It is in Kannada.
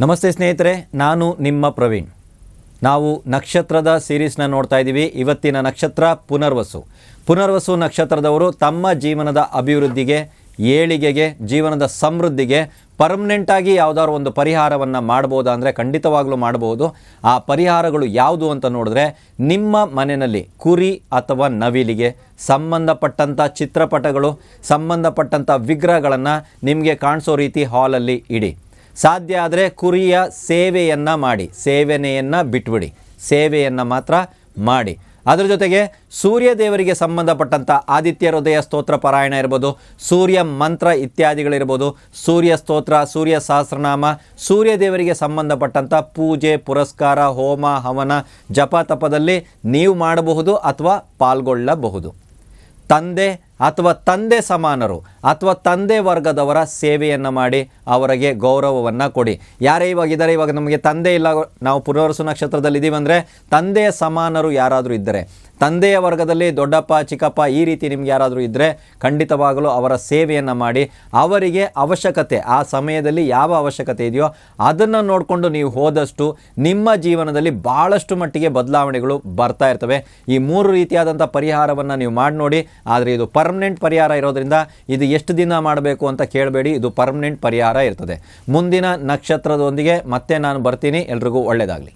ನಮಸ್ತೆ ಸ್ನೇಹಿತರೆ, ನಾನು ನಿಮ್ಮ ಪ್ರವೀಣ್. ನಾವು ನಕ್ಷತ್ರದ ಸೀರೀಸ್ನ ನೋಡ್ತಾ ಇದ್ದೀವಿ. ಇವತ್ತಿನ ನಕ್ಷತ್ರ ಪುನರ್ವಸು ನಕ್ಷತ್ರದವರು ತಮ್ಮ ಜೀವನದ ಅಭಿವೃದ್ಧಿಗೆ, ಏಳಿಗೆಗೆ, ಜೀವನದ ಸಮೃದ್ಧಿಗೆ ಪರ್ಮನೆಂಟಾಗಿ ಯಾವುದಾದ್ರು ಒಂದು ಪರಿಹಾರವನ್ನು ಮಾಡ್ಬೋದಾ ಅಂದರೆ ಖಂಡಿತವಾಗ್ಲೂ ಮಾಡಬಹುದು. ಆ ಪರಿಹಾರಗಳು ಯಾವುದು ಅಂತ ನೋಡಿದ್ರೆ, ನಿಮ್ಮ ಮನೆಯಲ್ಲಿ ಕುರಿ ಅಥವಾ ನವಿಲಿಗೆ ಸಂಬಂಧಪಟ್ಟಂಥ ಚಿತ್ರಪಟಗಳು, ಸಂಬಂಧಪಟ್ಟಂಥ ವಿಗ್ರಹಗಳನ್ನು ನಿಮಗೆ ಕಾಣಿಸೋ ರೀತಿ ಹಾಲಲ್ಲಿ ಇಡಿ. ಸಾಧ್ಯ ಆದರೆ ಕುರಿಯ ಸೇವೆಯನ್ನು ಮಾಡಿ, ಸೇವನೆಯನ್ನು ಬಿಟ್ಬಿಡಿ, ಸೇವೆಯನ್ನು ಮಾತ್ರ ಮಾಡಿ. ಅದರ ಜೊತೆಗೆ ಸೂರ್ಯ ದೇವರಿಗೆ ಸಂಬಂಧಪಟ್ಟಂಥ ಆದಿತ್ಯ ಹೃದಯ ಸ್ತೋತ್ರ ಪಾರಾಯಣ ಇರ್ಬೋದು, ಸೂರ್ಯ ಮಂತ್ರ ಇತ್ಯಾದಿಗಳಿರ್ಬೋದು, ಸೂರ್ಯ ಸ್ತೋತ್ರ, ಸೂರ್ಯ ಸಹಸ್ರನಾಮ, ಸೂರ್ಯ ದೇವರಿಗೆ ಸಂಬಂಧಪಟ್ಟಂಥ ಪೂಜೆ, ಪುರಸ್ಕಾರ, ಹೋಮ, ಹವನ, ಜಪ ತಪದಲ್ಲಿ ನೀವು ಮಾಡಬಹುದು ಅಥವಾ ಪಾಲ್ಗೊಳ್ಳಬಹುದು. ತಂದೆ ಅಥವಾ ತಂದೆ ಸಮಾನರು ಅಥವಾ ತಂದೆ ವರ್ಗದವರ ಸೇವೆಯನ್ನು ಮಾಡಿ ಅವರಿಗೆ ಗೌರವವನ್ನು ಕೊಡಿ. ಯಾರೇ ಇವಾಗಿದ್ದಾರೆ, ಇವಾಗ ನಮಗೆ ತಂದೆ ಇಲ್ಲ, ನಾವು ಪುನರ್ವಸು ನಕ್ಷತ್ರದಲ್ಲಿ ಇದ್ದೀವಿ ಅಂದರೆ ತಂದೆಯ ಸಮಾನರು ಯಾರಾದರೂ ಇದ್ದರೆ, ತಂದೆಯ ವರ್ಗದಲ್ಲಿ ದೊಡ್ಡಪ್ಪ, ಚಿಕ್ಕಪ್ಪ ಈ ರೀತಿ ನಿಮ್ಗೆ ಯಾರಾದರೂ ಇದ್ದರೆ ಖಂಡಿತವಾಗಲೂ ಅವರ ಸೇವೆಯನ್ನು ಮಾಡಿ. ಅವರಿಗೆ ಅವಶ್ಯಕತೆ, ಆ ಸಮಯದಲ್ಲಿ ಯಾವ ಅವಶ್ಯಕತೆ ಇದೆಯೋ ಅದನ್ನು ನೋಡಿಕೊಂಡು ನೀವು ಹೋದಷ್ಟು ನಿಮ್ಮ ಜೀವನದಲ್ಲಿ ಭಾಳಷ್ಟು ಮಟ್ಟಿಗೆ ಬದಲಾವಣೆಗಳು ಬರ್ತಾ ಇರ್ತವೆ. ಈ 3 ರೀತಿಯಾದಂಥ ಪರಿಹಾರವನ್ನು ನೀವು ಮಾಡಿ ನೋಡಿ. ಆದರೆ ಇದು ಪರ್ಮನೆಂಟ್ ಪರಿಹಾರ ಇರೋದ್ರಿಂದ ಇದು ಎಷ್ಟು ದಿನ ಮಾಡಬೇಕು ಅಂತ ಕೇಳಬೇಡಿ, ಇದು ಪರ್ಮನೆಂಟ್ ಪರಿಹಾರ ಇರ್ತದೆ. ಮುಂದಿನ ನಕ್ಷತ್ರದೊಂದಿಗೆ ಮತ್ತೆ ನಾನು ಬರ್ತೀನಿ. ಎಲ್ರಿಗೂ ಒಳ್ಳೆಯದಾಗಲಿ.